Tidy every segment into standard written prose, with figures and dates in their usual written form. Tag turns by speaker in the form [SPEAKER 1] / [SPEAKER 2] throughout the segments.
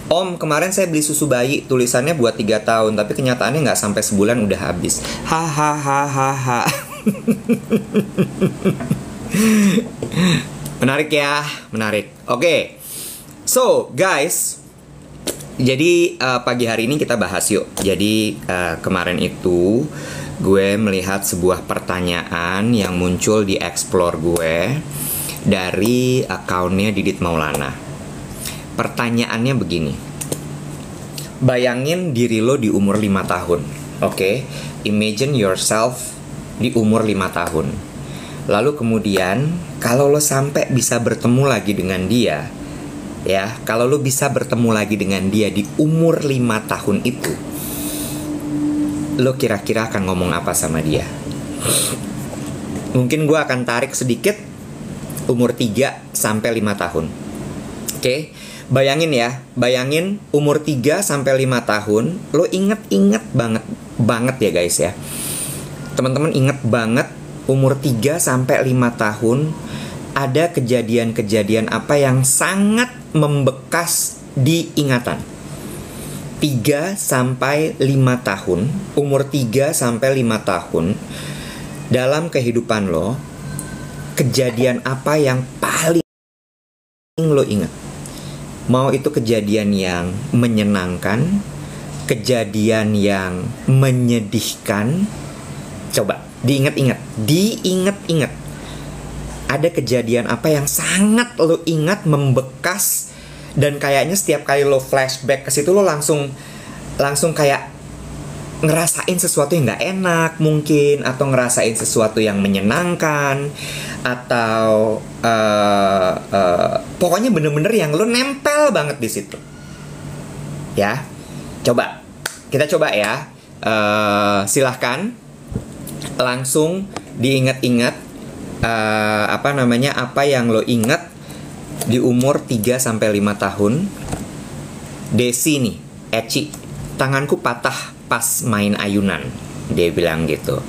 [SPEAKER 1] Om, kemarin saya beli susu bayi, tulisannya buat 3 tahun, tapi kenyataannya nggak sampai sebulan udah habis. Hahaha. Menarik ya, menarik. Oke. So, guys, jadi pagi hari ini kita bahas yuk. Jadi kemarin itu gue melihat sebuah pertanyaan yang muncul di explore gue dari akunnya Didit Maulana. Pertanyaannya begini. Bayangin diri lo di umur 5 tahun. Oke? Imagine yourself di umur 5 tahun. Lalu kemudian kalau lo sampai bisa bertemu lagi dengan dia, ya, kalau lo bisa bertemu lagi dengan dia di umur 5 tahun itu, lo kira-kira akan ngomong apa sama dia? Mungkin gue akan tarik sedikit umur 3 sampai 5 tahun. Oke? Bayangin ya, bayangin umur 3 sampai 5 tahun, lo inget banget ya guys ya. Teman-teman inget banget umur 3 sampai 5 tahun ada kejadian-kejadian apa yang sangat membekas di ingatan. 3 sampai 5 tahun, umur 3 sampai 5 tahun dalam kehidupan lo, kejadian apa yang paling lo ingat? Mau itu kejadian yang menyenangkan, kejadian yang menyedihkan. Coba diingat-ingat. Ada kejadian apa yang sangat lo ingat, membekas, dan kayaknya setiap kali lo flashback ke situ lo langsung kayak ngerasain sesuatu yang nggak enak mungkin, atau ngerasain sesuatu yang menyenangkan, atau pokoknya bener-bener yang lo nempel banget di situ. Ya, kita coba ya. Silahkan langsung diingat-ingat apa yang lo ingat di umur 3 sampai 5 tahun. Desi nih, Eci, tanganku patah pas main ayunan, dia bilang gitu.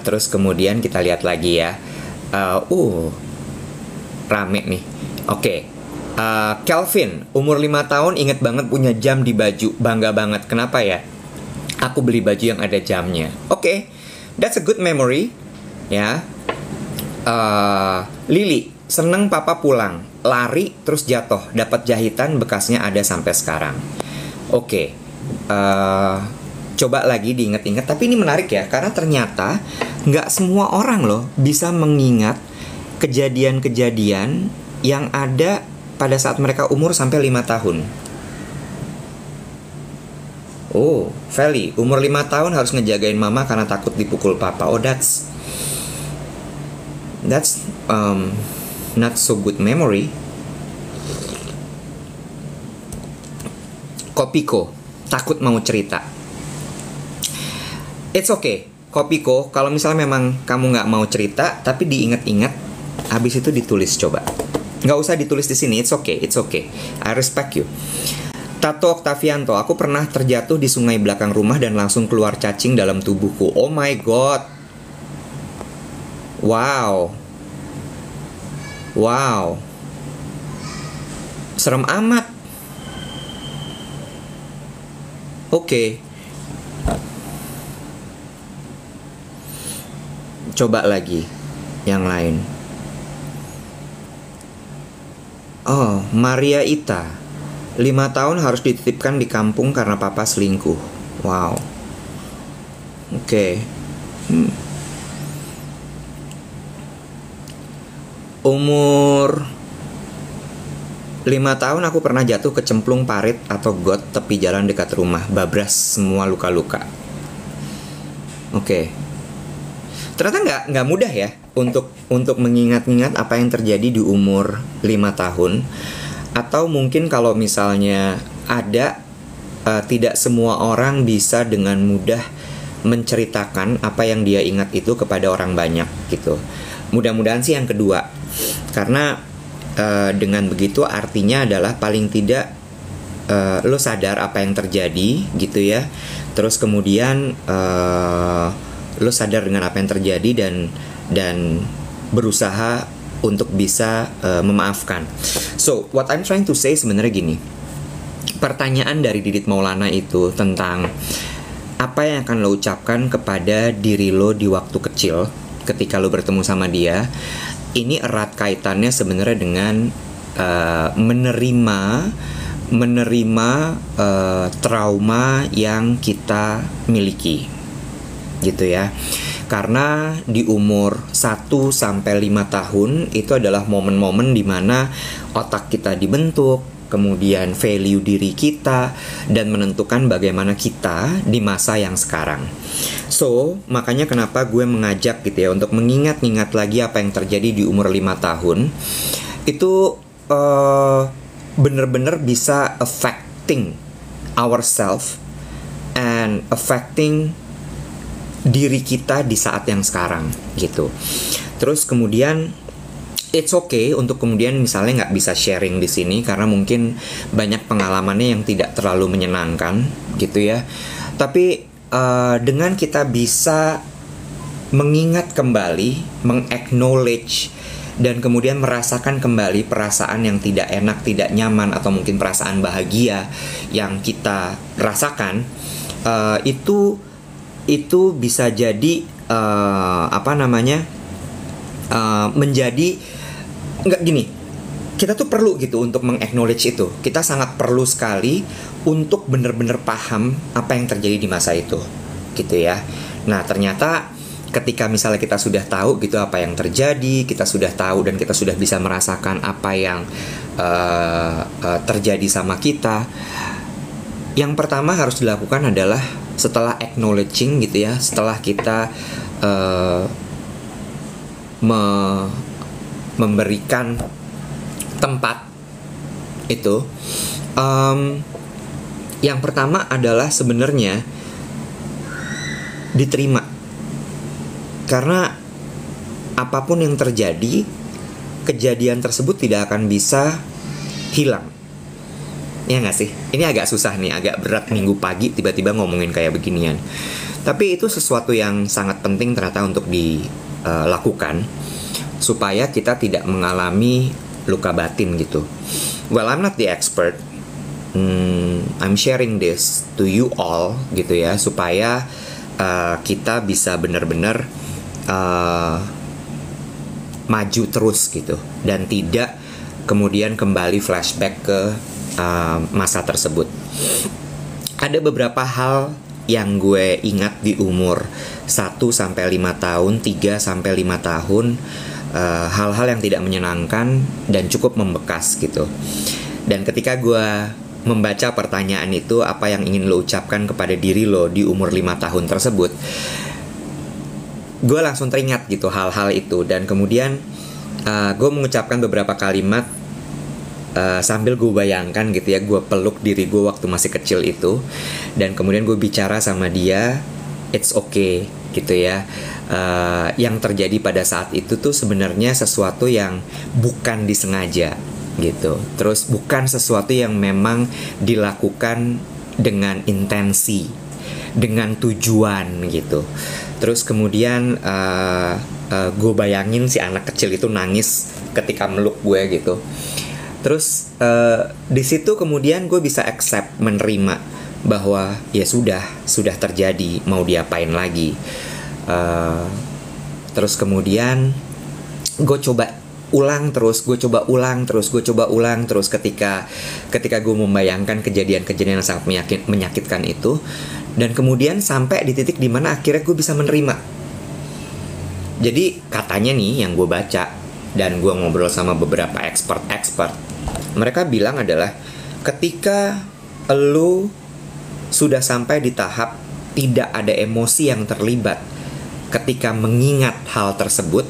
[SPEAKER 1] Terus kemudian kita lihat lagi ya. Rame nih. Oke. Kelvin, umur 5 tahun inget banget punya jam di baju. Bangga banget. Kenapa ya? Aku beli baju yang ada jamnya. Oke. That's a good memory. Ya. Lily, seneng papa pulang. Lari terus jatuh. Dapat jahitan, bekasnya ada sampai sekarang. Oke. Coba lagi diingat-ingat. Tapi ini menarik ya, karena ternyata nggak semua orang loh bisa mengingat kejadian-kejadian yang ada pada saat mereka umur sampai 5 tahun. Oh, Feli, umur 5 tahun harus ngejagain mama karena takut dipukul papa. Oh, that's not so good memory. Kopiko, takut mau cerita. It's okay, Kopiko, kalau misalnya memang kamu nggak mau cerita, tapi diingat-ingat, habis itu ditulis coba. Nggak usah ditulis di sini, it's okay. I respect you. Tato Octavianto, aku pernah terjatuh di sungai belakang rumah dan langsung keluar cacing dalam tubuhku. Oh my god. Wow. Serem amat. Oke. Coba lagi yang lain. Oh, Maria Ita, 5 tahun harus dititipkan di kampung karena papa selingkuh. Wow. Oke. Umur 5 tahun aku pernah jatuh kecemplung parit atau got tepi jalan dekat rumah. Babras semua luka-luka. Oke. Ternyata nggak mudah ya untuk mengingat-ingat apa yang terjadi di umur 5 tahun. Atau mungkin kalau misalnya ada, tidak semua orang bisa dengan mudah menceritakan apa yang dia ingat itu kepada orang banyak gitu. Mudah-mudahan sih yang kedua. Karena dengan begitu artinya adalah paling tidak lo sadar apa yang terjadi gitu ya. Terus kemudian lo sadar dengan apa yang terjadi dan berusaha untuk bisa memaafkan. So, what I'm trying to say sebenarnya gini. pertanyaan dari Didit Maulana itu tentang apa yang akan lo ucapkan kepada diri lo di waktu kecil ketika lo bertemu sama dia. Ini erat kaitannya sebenarnya dengan menerima trauma yang kita miliki, gitu ya. Karena di umur 1 sampai 5 tahun itu adalah momen-momen di mana otak kita dibentuk, kemudian value diri kita, dan menentukan bagaimana kita di masa yang sekarang. So, makanya kenapa gue mengajak gitu ya untuk mengingat-ingat lagi apa yang terjadi di umur 5 tahun. Itu bener-bener bisa affecting ourselves and affecting diri kita di saat yang sekarang gitu. Terus kemudian it's okay untuk kemudian misalnya nggak bisa sharing di sini karena mungkin banyak pengalamannya yang tidak terlalu menyenangkan gitu ya. Tapi dengan kita bisa mengingat kembali, meng-acknowledge dan kemudian merasakan kembali perasaan yang tidak enak, tidak nyaman, atau mungkin perasaan bahagia yang kita rasakan, itu bisa jadi menjadi nggak gini. Kita tuh perlu gitu untuk meng-acknowledge itu. Kita sangat perlu sekali untuk benar-benar paham apa yang terjadi di masa itu, gitu ya. Nah, ternyata ketika misalnya kita sudah tahu gitu apa yang terjadi, kita sudah tahu dan kita sudah bisa merasakan apa yang terjadi sama kita, yang pertama harus dilakukan adalah setelah acknowledging gitu ya, setelah kita memberikan tempat itu, yang pertama adalah sebenarnya diterima. Karena apapun yang terjadi, kejadian tersebut tidak akan bisa hilang. Ya nggak sih? Ini agak susah nih, agak berat minggu pagi tiba-tiba ngomongin kayak beginian. Tapi itu sesuatu yang sangat penting ternyata untuk dilakukan supaya kita tidak mengalami luka batin gitu. Well, I'm not the expert. I'm sharing this to you all gitu ya, supaya kita bisa benar-benar maju terus gitu dan tidak kemudian kembali flashback ke masa tersebut. Ada beberapa hal yang gue ingat di umur 1 sampai 5 tahun, 3 sampai 5 tahun, hal-hal yang tidak menyenangkan dan cukup membekas gitu. Dan ketika gue membaca pertanyaan itu, apa yang ingin lo ucapkan kepada diri lo di umur 5 tahun tersebut, gue langsung teringat gitu hal-hal itu. Dan kemudian gue mengucapkan beberapa kalimat sambil gue bayangkan gitu ya, gue peluk diri gue waktu masih kecil itu. Dan kemudian gue bicara sama dia, it's okay gitu ya. Yang terjadi pada saat itu tuh sebenarnya sesuatu yang bukan disengaja gitu. Terus bukan sesuatu yang memang dilakukan dengan intensi, dengan tujuan gitu. Terus kemudian gue bayangin si anak kecil itu nangis ketika meluk gue gitu. Terus di situ kemudian gue bisa accept, menerima bahwa ya sudah terjadi, mau diapain lagi. Terus kemudian gue coba ulang terus ketika gue membayangkan kejadian-kejadian yang sangat menyakitkan itu. Dan kemudian sampai di titik dimana akhirnya gue bisa menerima. Jadi katanya nih yang gue baca dan gue ngobrol sama beberapa expert, mereka bilang adalah ketika lo sudah sampai di tahap tidak ada emosi yang terlibat ketika mengingat hal tersebut,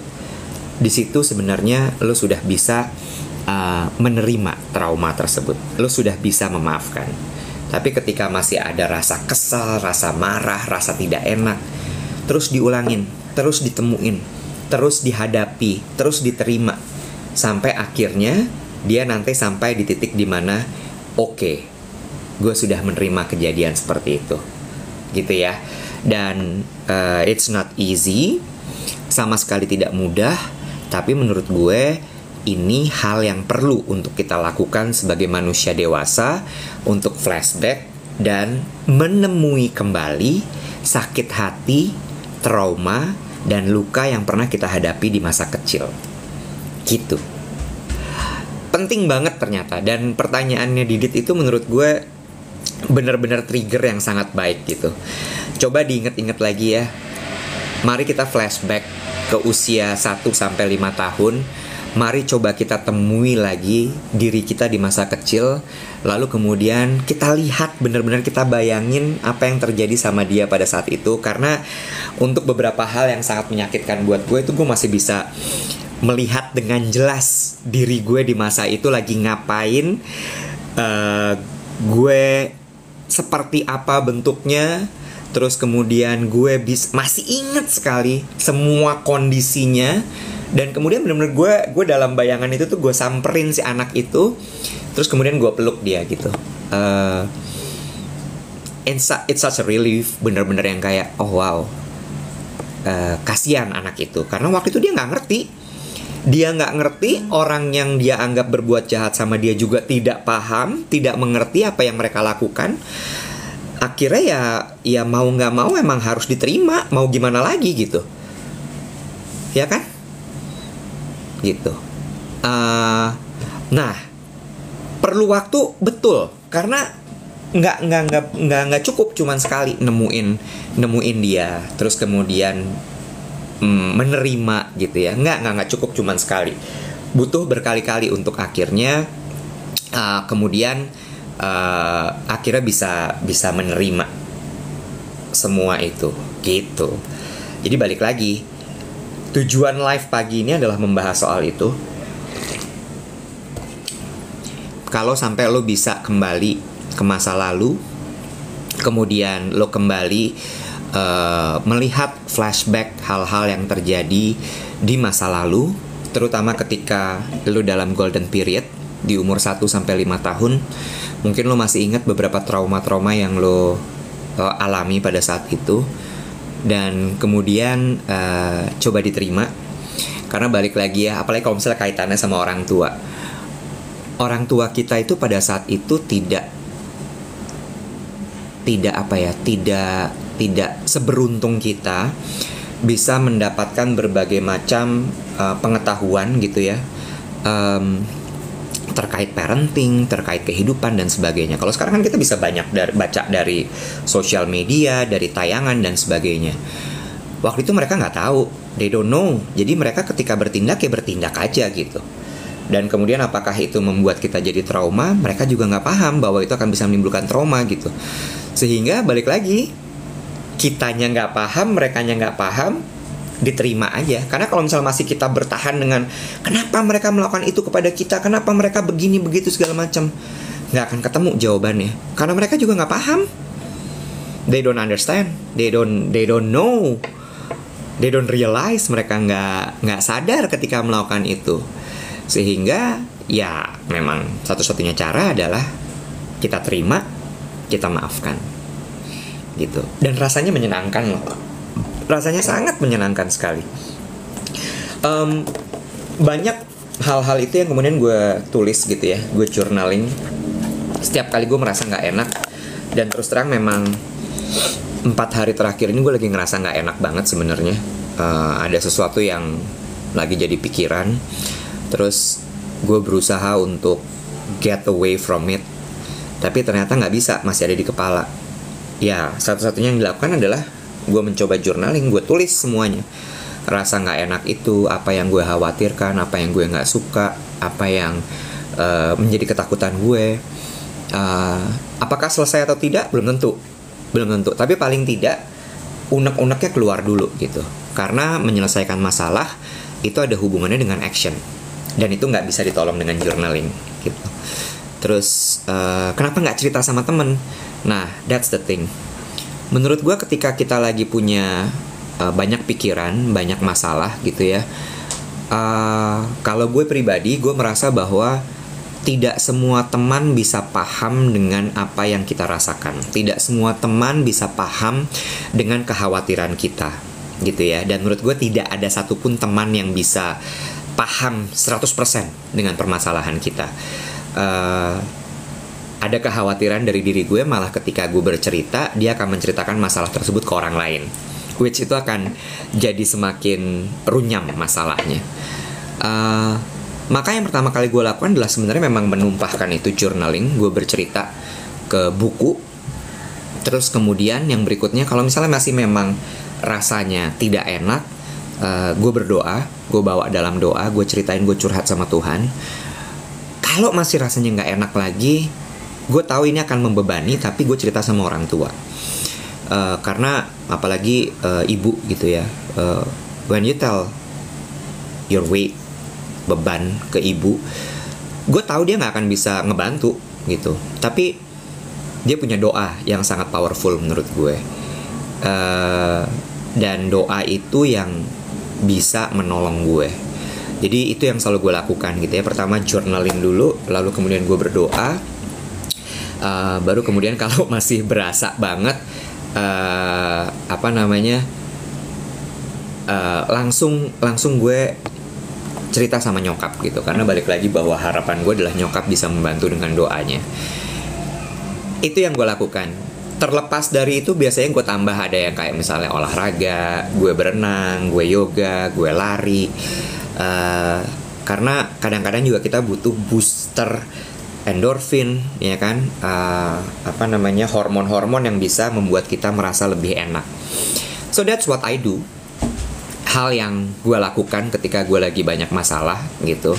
[SPEAKER 1] di situ sebenarnya lo sudah bisa menerima trauma tersebut. Lo sudah bisa memaafkan. Tapi ketika masih ada rasa kesal, rasa marah, rasa tidak enak, terus diulangin, terus ditemuin, terus dihadapi, terus diterima, sampai akhirnya dia nanti sampai di titik dimana oke, gue sudah menerima kejadian seperti itu, gitu ya. Dan it's not easy, sama sekali tidak mudah. Tapi menurut gue ini hal yang perlu untuk kita lakukan sebagai manusia dewasa, untuk flashback dan menemui kembali sakit hati, trauma, dan luka yang pernah kita hadapi di masa kecil. Gitu. Penting banget ternyata. Dan pertanyaannya Didit itu menurut gue bener-bener trigger yang sangat baik gitu. Coba diinget-inget lagi ya. Mari kita flashback ke usia 1-5 tahun. Mari coba kita temui lagi diri kita di masa kecil. Lalu kemudian kita lihat, benar-benar kita bayangin apa yang terjadi sama dia pada saat itu. Karena untuk beberapa hal yang sangat menyakitkan buat gue itu, gue masih bisa melihat dengan jelas diri gue di masa itu lagi ngapain, gue seperti apa bentuknya. Terus kemudian gue masih inget sekali semua kondisinya. Dan kemudian benar-benar gue dalam bayangan itu tuh gue samperin si anak itu. Terus kemudian gue peluk dia gitu. It's such a relief. Bener-bener yang kayak, oh wow, kasihan anak itu. Karena waktu itu dia gak ngerti. Dia gak ngerti, orang yang dia anggap berbuat jahat sama dia juga tidak paham, tidak mengerti apa yang mereka lakukan. Akhirnya ya mau gak mau emang harus diterima. Mau gimana lagi gitu. Ya kan? Gitu. Nah, perlu waktu, betul, karena nggak cukup cuman sekali nemuin dia, terus kemudian menerima gitu ya. Nggak cukup cuman sekali, butuh berkali-kali untuk akhirnya kemudian akhirnya bisa menerima semua itu gitu. Jadi balik lagi, tujuan live pagi ini adalah membahas soal itu. Kalau sampai lo bisa kembali ke masa lalu, kemudian lo kembali melihat flashback hal-hal yang terjadi di masa lalu, terutama ketika lo dalam golden period di umur 1-5 tahun, mungkin lo masih ingat beberapa trauma-trauma yang lo alami pada saat itu. Dan kemudian coba diterima. Karena balik lagi ya, apalagi kalau misalnya kaitannya sama orang tua. Orang tua kita itu pada saat itu tidak seberuntung kita bisa mendapatkan berbagai macam pengetahuan gitu ya, terkait parenting, terkait kehidupan dan sebagainya. Kalau sekarang kan kita bisa banyak baca dari sosial media, dari tayangan dan sebagainya. Waktu itu mereka nggak tahu, they don't know. Jadi mereka ketika bertindak ya bertindak aja gitu. Dan kemudian apakah itu membuat kita jadi trauma? Mereka juga nggak paham bahwa itu akan bisa menimbulkan trauma gitu. Sehingga balik lagi, kitanya nggak paham, merekanya nggak paham, diterima aja. Karena kalau misalnya masih kita bertahan dengan kenapa mereka melakukan itu kepada kita, kenapa mereka begini begitu segala macam, nggak akan ketemu jawabannya. Karena mereka juga nggak paham, they don't understand, they don't know, they don't realize, mereka nggak sadar ketika melakukan itu. Sehingga ya memang satu-satunya cara adalah kita terima, kita maafkan gitu. Dan rasanya menyenangkan loh. Rasanya sangat menyenangkan sekali. Banyak hal-hal itu yang kemudian gue tulis gitu ya, gue journaling. Setiap kali gue merasa gak enak. Dan terus terang memang 4 hari terakhir ini gue lagi ngerasa gak enak banget sebenarnya. Ada sesuatu yang lagi jadi pikiran. Terus gue berusaha untuk get away from it, tapi ternyata gak bisa, masih ada di kepala. Ya satu-satunya yang dilakukan adalah gue mencoba journaling, gue tulis semuanya. Rasa gak enak itu, apa yang gue khawatirkan, apa yang gue gak suka, apa yang menjadi ketakutan gue. Apakah selesai atau tidak? Belum tentu. Tapi paling tidak unek-uneknya keluar dulu gitu. Karena menyelesaikan masalah itu ada hubungannya dengan action. Dan itu gak bisa ditolong dengan journaling gitu. Terus kenapa gak cerita sama temen? Nah, that's the thing. Menurut gue ketika kita lagi punya banyak pikiran, banyak masalah gitu ya, kalau gue pribadi, gue merasa bahwa tidak semua teman bisa paham dengan apa yang kita rasakan. Tidak semua teman bisa paham dengan kekhawatiran kita gitu ya. Dan menurut gue tidak ada satupun teman yang bisa paham 100% dengan permasalahan kita. Ada kekhawatiran dari diri gue malah ketika gue bercerita, dia akan menceritakan masalah tersebut ke orang lain, which itu akan jadi semakin runyam masalahnya. Maka yang pertama kali gue lakukan adalah sebenarnya memang menumpahkan itu journaling, gue bercerita ke buku. Terus kemudian yang berikutnya, kalau misalnya masih memang rasanya tidak enak, gue berdoa, gue bawa dalam doa, gue ceritain, gue curhat sama Tuhan. Kalau masih rasanya nggak enak lagi, gue tahu ini akan membebani, tapi gue cerita sama orang tua. Karena apalagi ibu gitu ya, when you tell your weight, beban ke ibu, gue tahu dia nggak akan bisa ngebantu gitu. Tapi dia punya doa yang sangat powerful menurut gue, dan doa itu yang bisa menolong gue. Jadi itu yang selalu gue lakukan gitu ya. Pertama journaling dulu, lalu kemudian gue berdoa. Baru kemudian kalau masih berasa banget langsung gue cerita sama nyokap gitu. Karena balik lagi bahwa harapan gue adalah nyokap bisa membantu dengan doanya. Itu yang gue lakukan. Terlepas dari itu biasanya gue tambah ada yang kayak misalnya olahraga, gue berenang, gue yoga, gue lari. Karena kadang-kadang juga kita butuh booster endorfin, ya kan, hormon-hormon yang bisa membuat kita merasa lebih enak. So that's what I do. Hal yang gue lakukan ketika gue lagi banyak masalah gitu.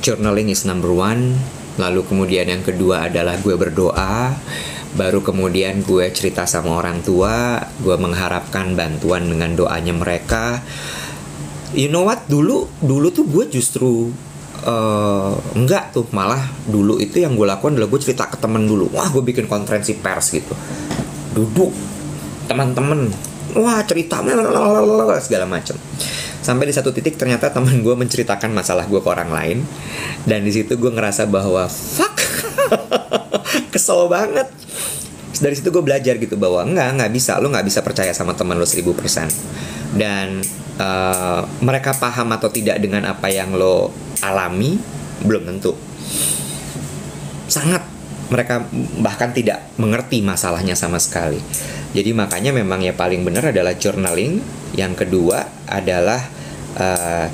[SPEAKER 1] Journaling is number one. Lalu kemudian yang kedua adalah gue berdoa. Baru kemudian gue cerita sama orang tua. Gue mengharapkan bantuan dengan doanya mereka. You know what? Dulu tuh gue justru enggak tuh, malah dulu itu yang gue lakukan adalah gue cerita ke temen dulu. Wah, gue bikin konferensi pers gitu, duduk teman-teman, wah cerita segala macam. Sampai di satu titik ternyata teman gue menceritakan masalah gue ke orang lain, dan di situ gue ngerasa bahwa fuck, kesel banget. Dari situ gue belajar gitu bahwa nggak bisa, lo nggak bisa percaya sama teman lo 1000%. Dan mereka paham atau tidak dengan apa yang lo alami belum tentu. Sangat, mereka bahkan tidak mengerti masalahnya sama sekali. Jadi makanya memang ya paling benar adalah journaling. Yang kedua adalah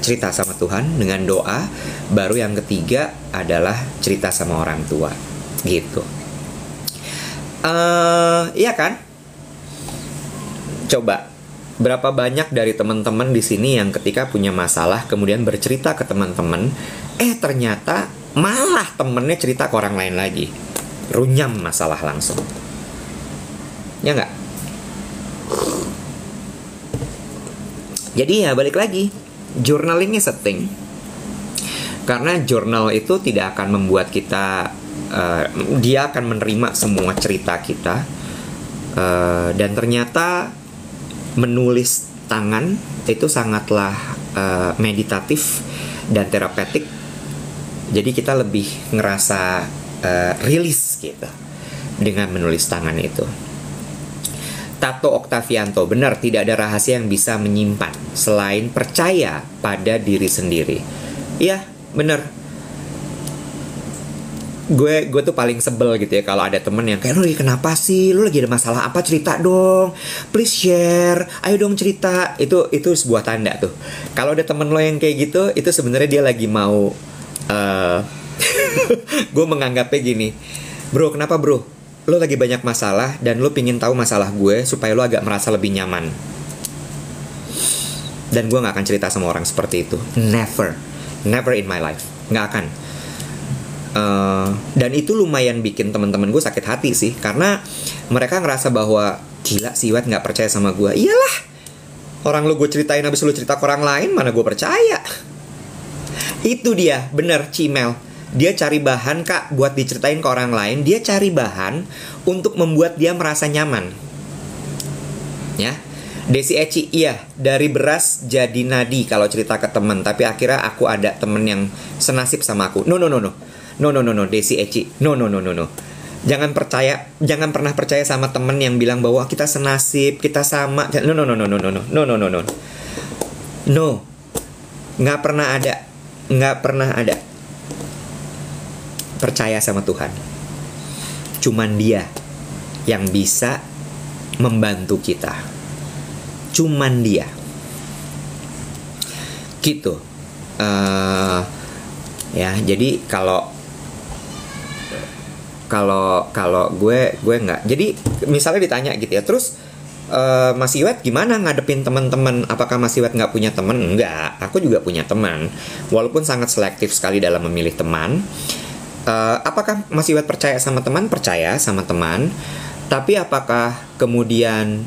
[SPEAKER 1] cerita sama Tuhan dengan doa. Baru yang ketiga adalah cerita sama orang tua. Gitu. Iya kan? Coba, berapa banyak dari teman-teman di sini yang ketika punya masalah kemudian bercerita ke teman-teman, ternyata malah temennya cerita ke orang lain lagi, runyam masalah langsung. Ya nggak? Jadi ya balik lagi, journaling is a thing. Karena journal itu tidak akan membuat kita, dia akan menerima semua cerita kita, dan ternyata menulis tangan itu sangatlah meditatif dan terapeutik. Jadi kita lebih ngerasa rilis gitu dengan menulis tangan itu. Tato Oktavianto, benar, tidak ada rahasia yang bisa menyimpan selain percaya pada diri sendiri. Iya, benar. Gue tuh paling sebel gitu ya kalau ada temen yang kayak, lu lagi kenapa sih? Lu lagi ada masalah apa? Cerita dong, please share. Ayo dong cerita. Itu sebuah tanda tuh. Kalau ada temen lo yang kayak gitu, itu sebenarnya dia lagi mau gue menganggapnya gini, bro, kenapa bro? Lo lagi banyak masalah dan lo pingin tahu masalah gue supaya lo agak merasa lebih nyaman. Dan gue gak akan cerita sama orang seperti itu. Never in my life. Gak akan. Dan itu lumayan bikin teman-teman gue sakit hati sih, karena mereka ngerasa bahwa gila si Iwet gak percaya sama gue. Iyalah, orang lo gue ceritain habis lo cerita ke orang lain, mana gue percaya. Itu dia, bener Cimel. Dia cari bahan kak buat diceritain ke orang lain. Dia cari bahan untuk membuat dia merasa nyaman. Ya, Desi Eci, iya, dari beras jadi nadi kalau cerita ke temen. Tapi akhirnya aku ada temen yang senasib sama aku. No, Desi Eci, no. Jangan pernah percaya sama temen yang bilang bahwa kita senasib, kita sama. No. Nggak pernah ada percaya sama Tuhan. Cuman Dia yang bisa membantu kita. Cuman Dia. Gitu. Ya, jadi kalau gue nggak. Jadi misalnya ditanya gitu ya, terus Mas Iwet gimana ngadepin teman-teman? Apakah Mas Iwet nggak punya teman? Enggak, aku juga punya teman. Walaupun sangat selektif sekali dalam memilih teman. Apakah Mas Iwet percaya sama teman? Percaya sama teman. Tapi apakah kemudian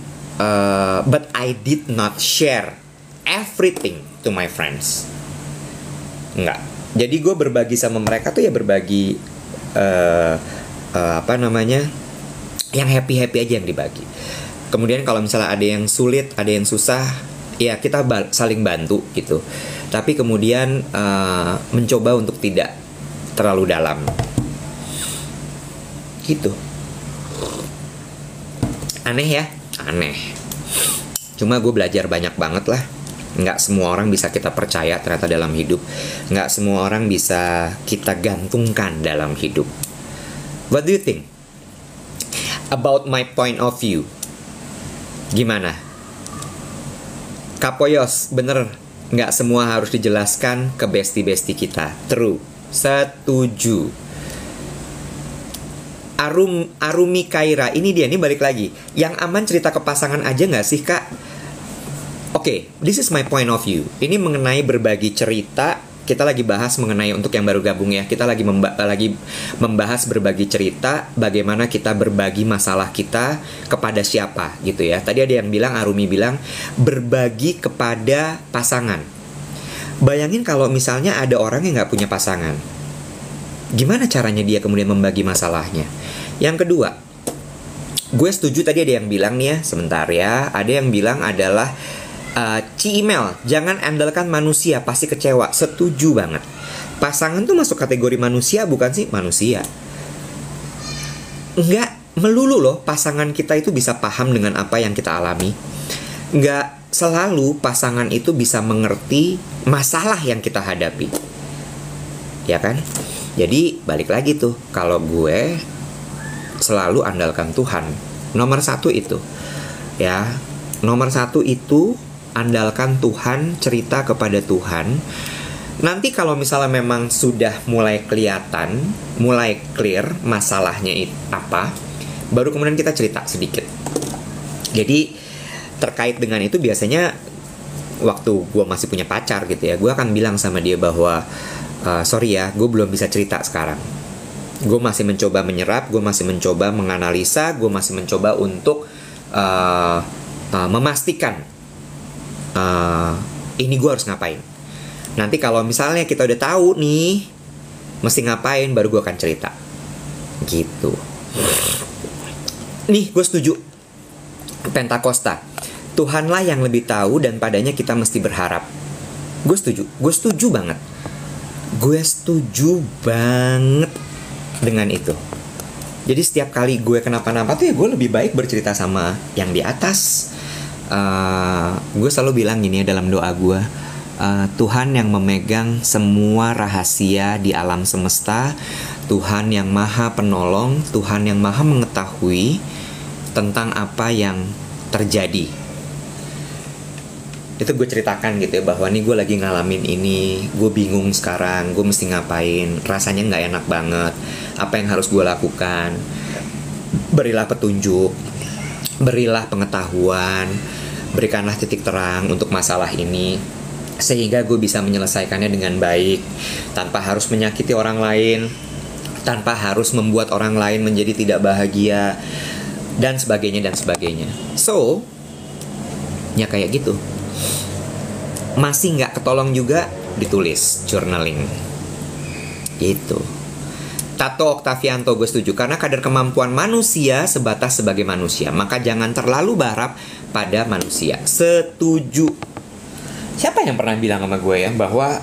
[SPEAKER 1] but I did not share everything to my friends? Enggak. Jadi gue berbagi sama mereka tuh ya berbagi yang happy aja yang dibagi. Kemudian kalau misalnya ada yang sulit, ada yang susah, ya kita saling bantu gitu. Tapi kemudian mencoba untuk tidak terlalu dalam. Gitu. Aneh ya? Aneh. Cuma gue belajar banyak banget lah. Nggak semua orang bisa kita percaya ternyata dalam hidup. Nggak semua orang bisa kita gantungkan dalam hidup. What do you think about my point of view? Gimana? Kapoyos, bener, nggak semua harus dijelaskan ke bestie-bestie kita. True, setuju. Arumi Kaira, ini dia, ini balik lagi. Yang aman cerita ke pasangan aja nggak sih, Kak? Oke, this is my point of view. Ini mengenai berbagi cerita. Kita lagi bahas mengenai, untuk yang baru gabung ya, kita lagi membahas berbagi cerita, bagaimana kita berbagi masalah kita kepada siapa gitu ya. Tadi ada yang bilang, Arumi bilang berbagi kepada pasangan. Bayangin kalau misalnya ada orang yang gak punya pasangan, gimana caranya dia kemudian membagi masalahnya? Yang kedua, gue setuju tadi ada yang bilang nih ya, sebentar ya, ada yang bilang adalah Email, jangan andalkan manusia, pasti kecewa. Setuju banget. Pasangan tuh masuk kategori manusia bukan sih? Manusia. Enggak melulu loh pasangan kita itu bisa paham dengan apa yang kita alami. Enggak selalu pasangan itu bisa mengerti masalah yang kita hadapi. Ya kan? Jadi balik lagi tuh, kalau gue selalu andalkan Tuhan. Nomor 1 itu. Ya, nomor 1 itu andalkan Tuhan, cerita kepada Tuhan. Nanti kalau misalnya memang sudah mulai kelihatan, mulai clear masalahnya apa, baru kemudian kita cerita sedikit. Jadi terkait dengan itu biasanya waktu gue masih punya pacar gitu ya, gue akan bilang sama dia bahwa sorry ya, gue belum bisa cerita sekarang. Gue masih mencoba menyerap, gue masih mencoba menganalisa, gue masih mencoba untuk memastikan ini gue harus ngapain. Nanti kalau misalnya kita udah tahu nih mesti ngapain, baru gue akan cerita. Gitu. Nih, gue setuju. Pentakosta, Tuhanlah yang lebih tahu dan padanya kita mesti berharap. Gue setuju banget. Gue setuju banget dengan itu. Jadi setiap kali gue kenapa-napa tuh ya gue lebih baik bercerita sama yang di atas. Gue selalu bilang gini ya dalam doa gue, Tuhan yang memegang semua rahasia di alam semesta, Tuhan yang maha penolong, Tuhan yang maha mengetahui tentang apa yang terjadi. Itu gue ceritakan gitu ya, bahwa nih gue lagi ngalamin ini, gue bingung sekarang, gue mesti ngapain, rasanya gak enak banget, apa yang harus gue lakukan. Berilah petunjuk, berilah pengetahuan, berikanlah titik terang untuk masalah ini, sehingga gue bisa menyelesaikannya dengan baik, tanpa harus menyakiti orang lain, tanpa harus membuat orang lain menjadi tidak bahagia, dan sebagainya, dan sebagainya. So, ya kayak gitu. Masih nggak ketolong juga, ditulis, journaling. Gitu. Tato Oktavianto, gue setuju. Karena kadar kemampuan manusia sebatas sebagai manusia, maka jangan terlalu berharap pada manusia. Setuju. Siapa yang pernah bilang sama gue ya bahwa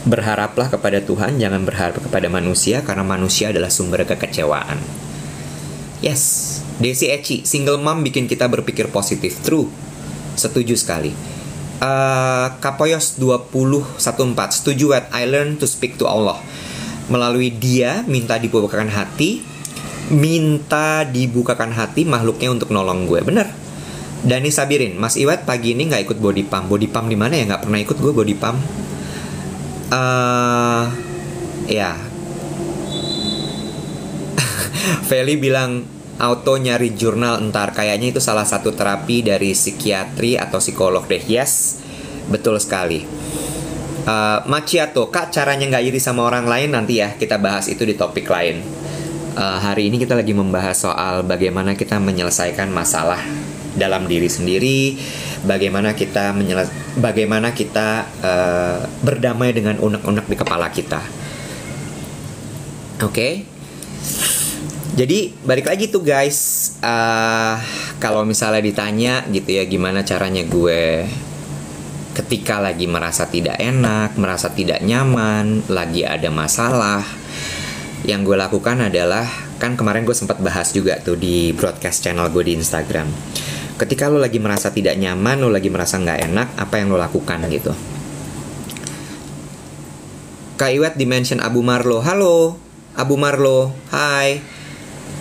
[SPEAKER 1] berharaplah kepada Tuhan, jangan berharap kepada manusia, karena manusia adalah sumber kekecewaan. Yes. Desi Eci, single mom bikin kita berpikir positif. True. Setuju sekali. Kapoyos 2014, setuju what I learned to speak to Allah. Melalui dia minta dibukakan hati makhluknya untuk nolong gue. Bener. Dani Sabirin, Mas Iwat pagi ini nggak ikut body pump. Body pump di mana ya? Nggak pernah ikut gue body pump. Ya. Feli bilang auto nyari jurnal entar. Kayaknya itu salah satu terapi dari psikiatri atau psikolog deh. Yes, betul sekali. Macchiato, Kak, caranya nggak iri sama orang lain nanti ya. Kita bahas itu di topik lain. Hari ini kita lagi membahas soal bagaimana kita menyelesaikan masalah dalam diri sendiri, bagaimana kita berdamai dengan unek-unek di kepala kita. Oke. Jadi balik lagi tuh guys, kalau misalnya ditanya gitu ya, gimana caranya gue ketika lagi merasa tidak enak, merasa tidak nyaman, lagi ada masalah, yang gue lakukan adalah, kan kemarin gue sempat bahas juga tuh di broadcast channel gue di Instagram. Ketika lo lagi merasa tidak nyaman, lo lagi merasa nggak enak, apa yang lo lakukan gitu. Kak Iwet dimention Abu Marlo. Halo Abu Marlo, hai.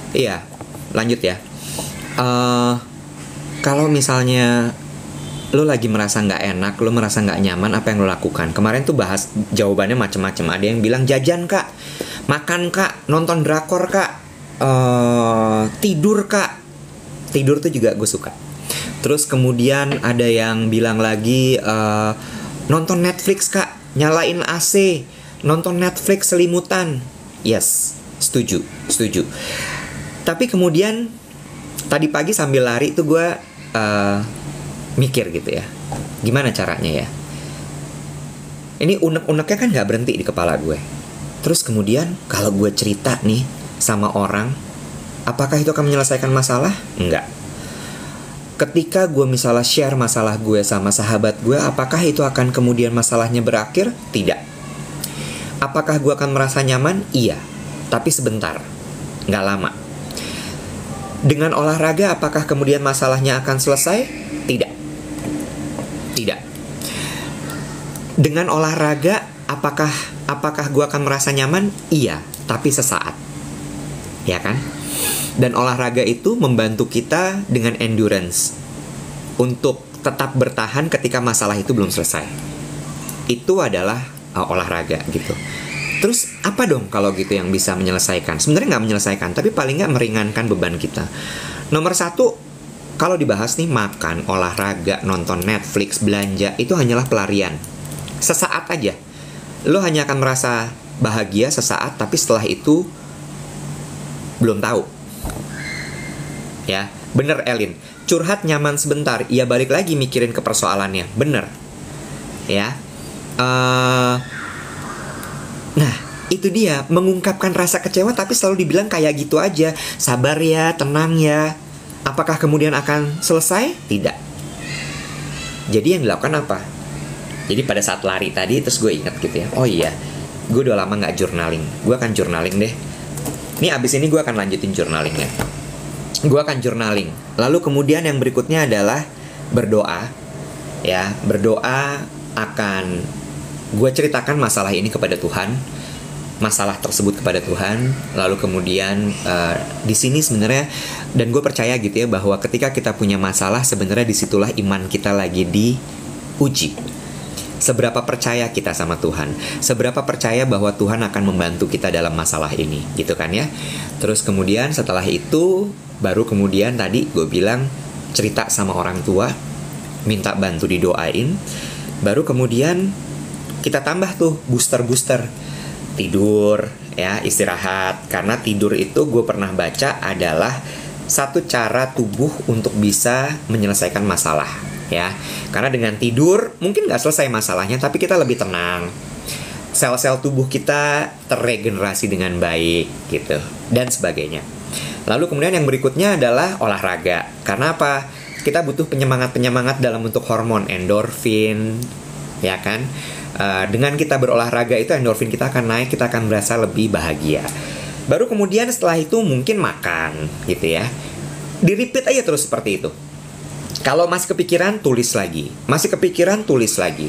[SPEAKER 1] Iya, lanjut ya. Kalau misalnya lo lagi merasa nggak enak, lo merasa nggak nyaman, apa yang lo lakukan? Kemarin tuh bahas jawabannya macam-macam. Ada yang bilang jajan kak, makan kak, nonton drakor kak, tidur kak. Tidur tuh juga gue suka. Terus kemudian ada yang bilang lagi nonton Netflix kak, nyalain AC, nonton Netflix selimutan. Yes, setuju. Tapi kemudian tadi pagi sambil lari tuh gue mikir gitu ya, gimana caranya ya? Ini unek-uneknya kan gak berhenti di kepala gue. Terus kemudian kalau gue cerita nih sama orang, apakah itu akan menyelesaikan masalah? Enggak. Ketika gue misalnya share masalah gue sama sahabat gue, apakah itu akan kemudian masalahnya berakhir? Tidak. Apakah gue akan merasa nyaman? Iya. Tapi sebentar, gak lama. Dengan olahraga, apakah kemudian masalahnya akan selesai? Tidak. Dengan olahraga, apakah gue akan merasa nyaman? Iya, tapi sesaat. Ya kan? Dan olahraga itu membantu kita dengan endurance untuk tetap bertahan ketika masalah itu belum selesai. Itu adalah olahraga gitu. Terus apa dong kalau gitu yang bisa menyelesaikan? Sebenarnya nggak menyelesaikan, tapi paling nggak meringankan beban kita. Nomor 1, kalau dibahas nih, makan, olahraga, nonton Netflix, belanja, itu hanyalah pelarian. Sesaat aja. Lo hanya akan merasa bahagia sesaat, tapi setelah itu belum tahu. Ya, bener Elin. Curhat nyaman sebentar, ia balik lagi mikirin ke persoalannya. Bener. Ya. Nah, itu dia, mengungkapkan rasa kecewa tapi selalu dibilang kayak gitu aja. Sabar ya, tenang ya. Apakah kemudian akan selesai? Tidak. Jadi yang dilakukan apa? Jadi pada saat lari tadi, terus gue ingat gitu ya, oh iya, gue udah lama gak journaling. Gue akan journaling deh. Ini abis ini gue akan lanjutin journalingnya. Gue akan journaling. Lalu kemudian yang berikutnya adalah berdoa. Ya, berdoa akan gue ceritakan masalah ini kepada Tuhan, masalah tersebut kepada Tuhan. Lalu kemudian di sini sebenarnya, dan gue percaya gitu ya, bahwa ketika kita punya masalah, sebenarnya disitulah iman kita lagi diuji. Seberapa percaya kita sama Tuhan, seberapa percaya bahwa Tuhan akan membantu kita dalam masalah ini, gitu kan ya. Terus kemudian setelah itu, baru kemudian tadi gue bilang cerita sama orang tua, minta bantu didoain. Baru kemudian kita tambah tuh booster-booster. Tidur, ya, istirahat. Karena tidur itu gue pernah baca adalah satu cara tubuh untuk bisa menyelesaikan masalah, ya. Karena dengan tidur mungkin gak selesai masalahnya, tapi kita lebih tenang. Sel-sel tubuh kita terregenerasi dengan baik, gitu, dan sebagainya. Lalu kemudian yang berikutnya adalah olahraga. Karena apa? Kita butuh penyemangat-penyemangat dalam bentuk hormon endorfin, ya kan? Dengan kita berolahraga itu endorfin kita akan naik, kita akan merasa lebih bahagia. Baru kemudian setelah itu mungkin makan, gitu ya. Di-repeat aja terus seperti itu. Kalau masih kepikiran, tulis lagi. Masih kepikiran, tulis lagi.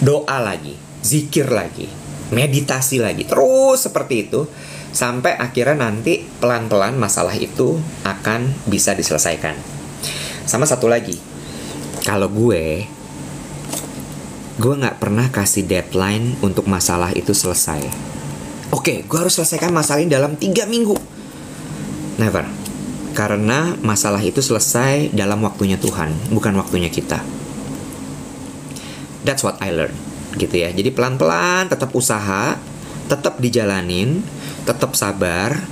[SPEAKER 1] Doa lagi, zikir lagi, meditasi lagi. Terus seperti itu sampai akhirnya nanti pelan-pelan masalah itu akan bisa diselesaikan. Sama satu lagi, kalau gue nggak pernah kasih deadline untuk masalah itu selesai. Oke, gue harus selesaikan masalah ini dalam 3 minggu. Never. Karena masalah itu selesai dalam waktunya Tuhan, bukan waktunya kita. That's what I learned, gitu ya. Jadi pelan-pelan, tetap usaha, tetap dijalanin, tetap sabar,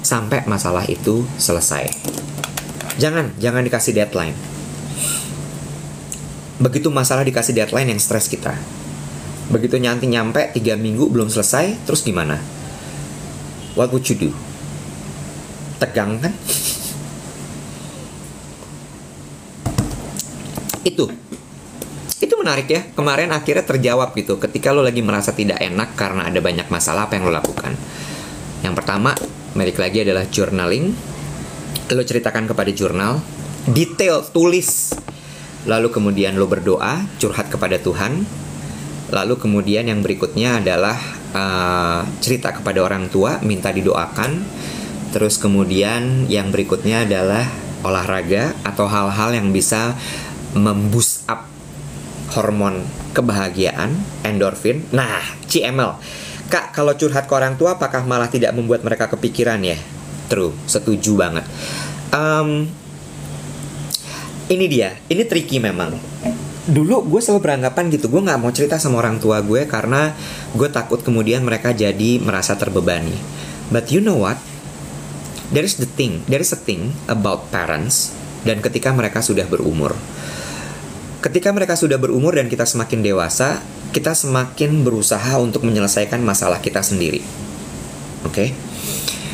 [SPEAKER 1] sampai masalah itu selesai. Jangan dikasih deadline. Begitu masalah dikasih deadline yang stres kita. Begitu nyampe 3 minggu belum selesai, terus gimana? What would you do? Tegang kan? Itu menarik ya. Kemarin akhirnya terjawab gitu. Ketika lo lagi merasa tidak enak karena ada banyak masalah, apa yang lo lakukan? Yang pertama, balik lagi adalah journaling. Lo ceritakan kepada jurnal, detail, tulis. Lalu kemudian lo berdoa, curhat kepada Tuhan. Lalu kemudian yang berikutnya adalah cerita kepada orang tua, minta didoakan. Terus kemudian yang berikutnya adalah olahraga atau hal-hal yang bisa memboost up hormon kebahagiaan, endorfin. Nah, CML. Kak, kalau curhat ke orang tua apakah malah tidak membuat mereka kepikiran ya? True, setuju banget. Ini dia, ini tricky memang. Dulu gue selalu beranggapan gitu, gue gak mau cerita sama orang tua gue karena gue takut kemudian mereka jadi merasa terbebani. But you know what? There is a thing about parents. Dan ketika mereka sudah berumur, ketika mereka sudah berumur dan kita semakin dewasa, kita semakin berusaha untuk menyelesaikan masalah kita sendiri. Oke?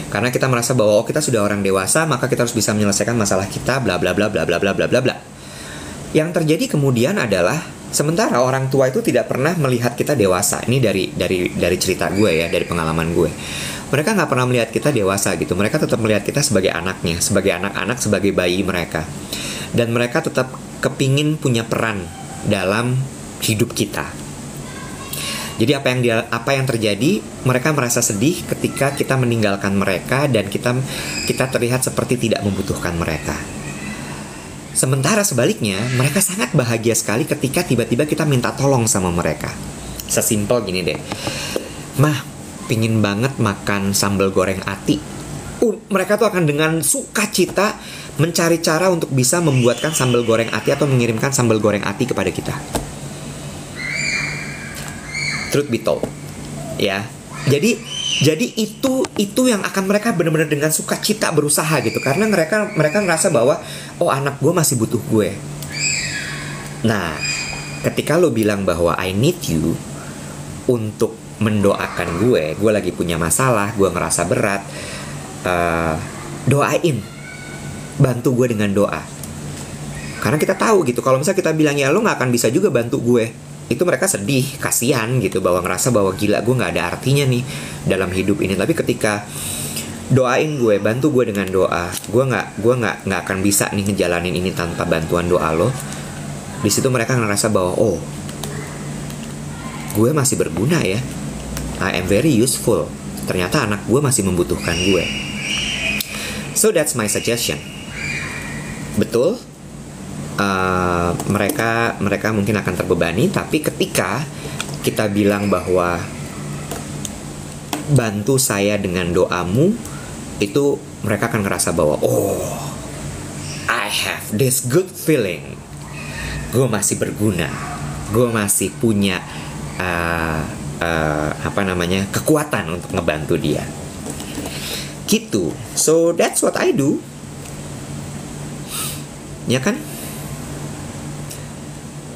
[SPEAKER 1] Karena kita merasa bahwa kita sudah orang dewasa, maka kita harus bisa menyelesaikan masalah kita, bla bla bla bla bla bla bla bla bla. Yang terjadi kemudian adalah sementara orang tua itu tidak pernah melihat kita dewasa. Ini dari cerita gue ya, dari pengalaman gue. Mereka nggak pernah melihat kita dewasa gitu. Mereka tetap melihat kita sebagai anaknya, sebagai anak-anak, sebagai bayi mereka. Dan mereka tetap kepingin punya peran dalam hidup kita. Jadi apa yang terjadi? Mereka merasa sedih ketika kita meninggalkan mereka dan kita terlihat seperti tidak membutuhkan mereka. Sementara sebaliknya, mereka sangat bahagia sekali ketika tiba-tiba kita minta tolong sama mereka. Sesimpel gini deh. Mah, pingin banget makan sambal goreng ati. Mereka tuh akan dengan sukacita mencari cara untuk bisa membuatkan sambal goreng ati atau mengirimkan sambal goreng ati kepada kita. Truth be told, ya. Jadi itu yang akan mereka benar-benar dengan sukacita berusaha gitu, karena mereka ngerasa bahwa oh, anak gue masih butuh gue. Nah, ketika lo bilang bahwa I need you untuk mendoakan gue lagi punya masalah, gue ngerasa berat, doain, bantu gue dengan doa. Karena kita tahu gitu, kalau misalnya kita bilang ya lo nggak akan bisa juga bantu gue, itu mereka sedih, kasihan gitu, bahwa ngerasa bahwa gila, gue nggak ada artinya nih dalam hidup ini. Tapi ketika doain gue, bantu gue dengan doa, gue nggak akan bisa nih ngejalanin ini tanpa bantuan doa lo. Di situ mereka ngerasa bahwa oh, gue masih berguna ya, I am very useful. Ternyata anak gue masih membutuhkan gue. So that's my suggestion. Betul, mereka mungkin akan terbebani, tapi ketika kita bilang bahwa bantu saya dengan doamu, itu mereka akan ngerasa bahwa oh, I have this good feeling, gue masih berguna, gue masih punya kekuatan untuk ngebantu dia gitu. So that's what I do, ya kan?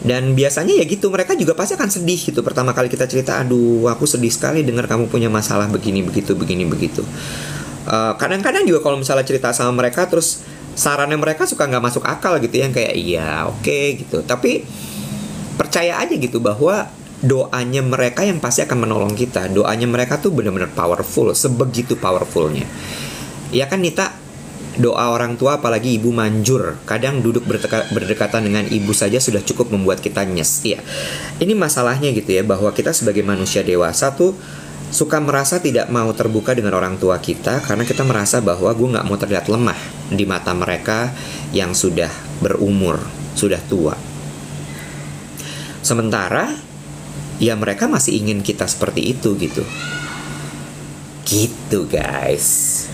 [SPEAKER 1] Dan biasanya ya gitu, mereka juga pasti akan sedih gitu. Pertama kali kita cerita, aduh aku sedih sekali dengar kamu punya masalah begini begitu. Kadang-kadang juga kalau misalnya cerita sama mereka, terus sarannya mereka suka nggak masuk akal gitu, yang kayak iya oke gitu. Tapi percaya aja gitu bahwa doanya mereka yang pasti akan menolong kita. Doanya mereka tuh benar-benar powerful, sebegitu powerfulnya. Ya kan Nita? Doa orang tua apalagi ibu manjur. Kadang duduk berdekatan dengan ibu saja sudah cukup membuat kita nyes. Iya. Ini masalahnya gitu ya, bahwa kita sebagai manusia dewasa tuh suka merasa tidak mau terbuka dengan orang tua kita karena kita merasa bahwa gue nggak mau terlihat lemah di mata mereka yang sudah berumur, sudah tua. Sementara ya mereka masih ingin kita seperti itu gitu. Gitu guys.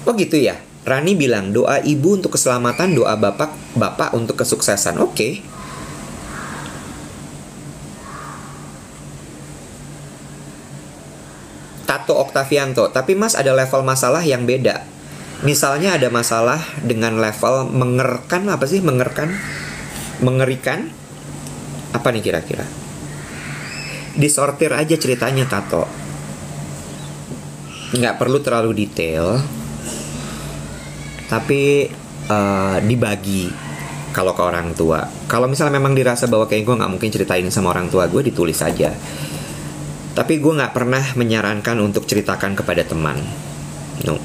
[SPEAKER 1] Oh gitu ya. Rani bilang doa ibu untuk keselamatan, doa bapak untuk kesuksesan. Oke. Tato Oktavianto, tapi mas ada level masalah yang beda. Misalnya ada masalah dengan level mengerikan. Apa nih kira-kira? Disortir aja ceritanya Tato. Nggak perlu terlalu detail, tapi dibagi kalau ke orang tua. Kalau misalnya memang dirasa bahwa kayak gue nggak mungkin ceritain sama orang tua gue, ditulis aja. Tapi gue nggak pernah menyarankan untuk ceritakan kepada teman. No,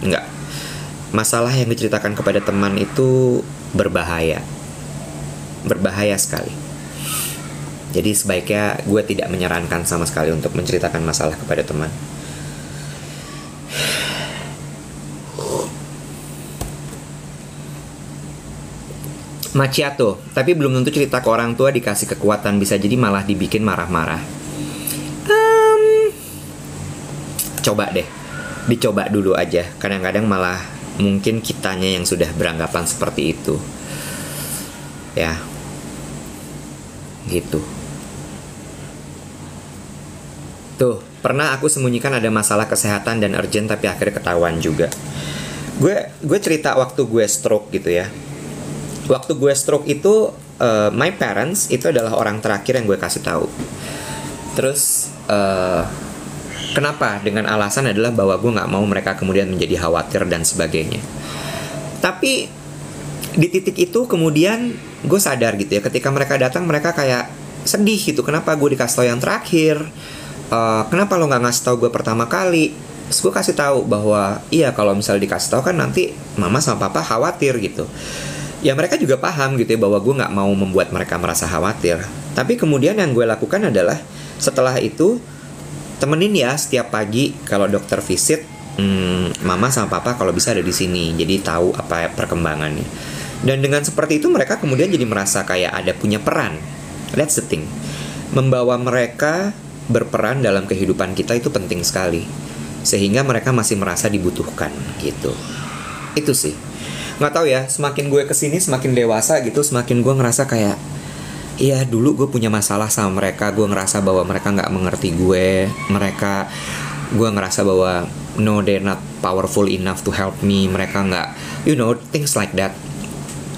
[SPEAKER 1] nggak. Masalah yang diceritakan kepada teman itu berbahaya sekali. Jadi sebaiknya gue tidak menyarankan sama sekali untuk menceritakan masalah kepada teman. Macchiato, tapi belum tentu cerita ke orang tua dikasih kekuatan, bisa jadi malah dibikin marah-marah. Coba deh, dicoba dulu aja. Kadang-kadang malah mungkin kitanya yang sudah beranggapan seperti itu. Ya, gitu. Tuh, pernah aku sembunyikan ada masalah kesehatan dan urgent tapi akhirnya ketahuan juga. Gue cerita waktu gue stroke gitu ya. Waktu gue stroke itu, my parents itu adalah orang terakhir yang gue kasih tahu. Terus kenapa? Dengan alasan adalah bahwa gue nggak mau mereka kemudian menjadi khawatir dan sebagainya. Tapi di titik itu kemudian gue sadar gitu ya, ketika mereka datang mereka kayak sedih gitu. Kenapa gue dikasih tahu yang terakhir? Kenapa lo nggak ngasih tahu gue pertama kali? Terus gue kasih tahu bahwa iya, kalau misalnya dikasih tahu kan nanti mama sama papa khawatir gitu. Ya mereka juga paham gitu ya bahwa gue nggak mau membuat mereka merasa khawatir. Tapi kemudian yang gue lakukan adalah setelah itu temenin ya setiap pagi kalau dokter visit, mama sama papa kalau bisa ada di sini, jadi tahu apa perkembangannya. Dan dengan seperti itu mereka kemudian jadi merasa kayak ada punya peran. That's the thing. Membawa mereka berperan dalam kehidupan kita itu penting sekali, sehingga mereka masih merasa dibutuhkan gitu. Itu sih. Nggak tahu ya, semakin gue kesini semakin dewasa gitu, semakin gue ngerasa kayak iya, dulu gue punya masalah sama mereka. Gue ngerasa bahwa mereka gak mengerti gue. Gue ngerasa bahwa no, they're not powerful enough to help me. Mereka gak, things like that.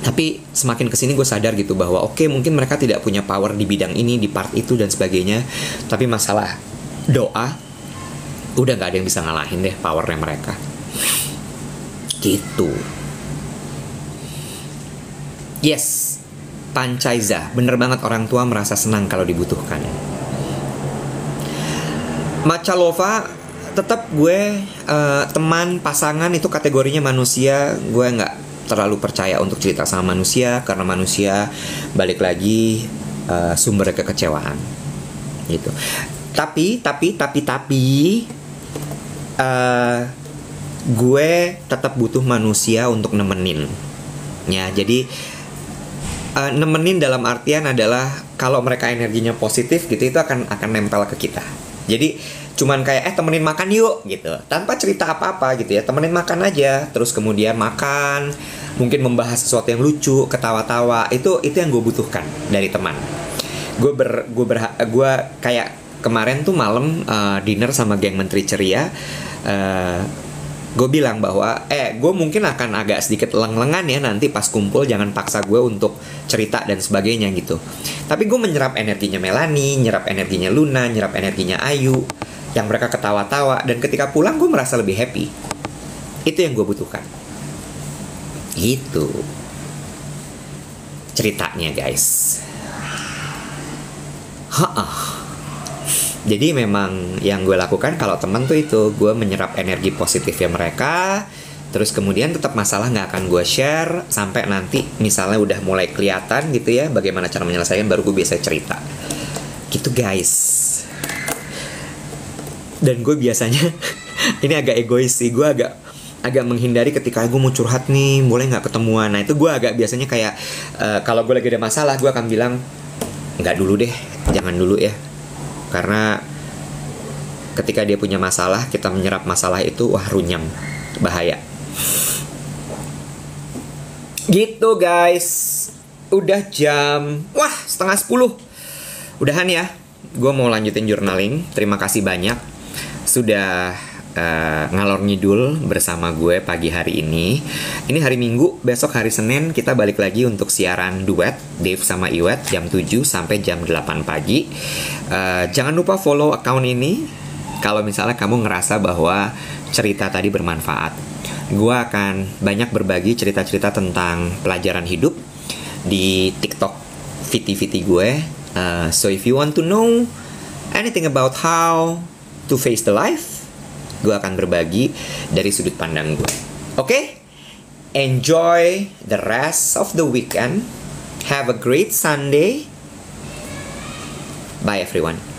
[SPEAKER 1] Tapi semakin kesini gue sadar gitu bahwa oke, mungkin mereka tidak punya power di bidang ini, di part itu dan sebagainya. Tapi masalah doa, udah gak ada yang bisa ngalahin deh powernya mereka. Gitu. Yes, Pancaiza, bener banget, orang tua merasa senang kalau dibutuhkan. Macalova, tetap gue teman, pasangan itu kategorinya manusia. Gue nggak terlalu percaya untuk cerita sama manusia, karena manusia balik lagi sumber kekecewaan gitu. Tapi gue tetap butuh manusia untuk nemenin ya. Jadi nemenin dalam artian adalah kalau mereka energinya positif gitu, itu akan nempel ke kita. Jadi cuman kayak temenin makan yuk gitu, tanpa cerita apa-apa gitu ya, temenin makan aja, terus kemudian makan, mungkin membahas sesuatu yang lucu, ketawa-tawa, itu yang gue butuhkan dari teman. Gue kayak kemarin tuh malam dinner sama geng Menteri Ceria. Gue bilang bahwa gue mungkin akan agak sedikit leng-lengan ya nanti pas kumpul, jangan paksa gue untuk cerita dan sebagainya gitu. Tapi gue menyerap energinya Melanie, nyerap energinya Luna, nyerap energinya Ayu, yang mereka ketawa-tawa, dan ketika pulang gue merasa lebih happy. Itu yang gue butuhkan. Itu ceritanya guys. Jadi memang yang gue lakukan kalau teman tuh itu, gue menyerap energi positifnya mereka, terus kemudian tetap masalah nggak akan gue share sampai nanti misalnya udah mulai kelihatan gitu ya bagaimana cara menyelesaikan, baru gue biasa cerita. Gitu guys. Dan gue biasanya ini agak egois sih, gue agak menghindari ketika gue mau curhat nih, boleh nggak ketemuan. Nah itu gue agak biasanya kayak kalau gue lagi ada masalah, gue akan bilang nggak dulu deh, jangan dulu ya. Karena ketika dia punya masalah, kita menyerap masalah itu, wah runyam, bahaya. Gitu guys. Udah jam, wah 9:30. Udahan ya. Gue mau lanjutin journaling. Terima kasih banyak sudah ngalor ngidul bersama gue pagi hari ini. Ini hari Minggu, besok hari Senin kita balik lagi untuk siaran duet Dave sama Iwet jam 7 sampai jam 8 pagi. Jangan lupa follow account ini kalau misalnya kamu ngerasa bahwa cerita tadi bermanfaat. Gue akan banyak berbagi cerita-cerita tentang pelajaran hidup di TikTok Viti gue. So if you want to know anything about how to face the life, gue akan berbagi dari sudut pandang gue. Oke? Enjoy the rest of the weekend. Have a great Sunday. Bye everyone.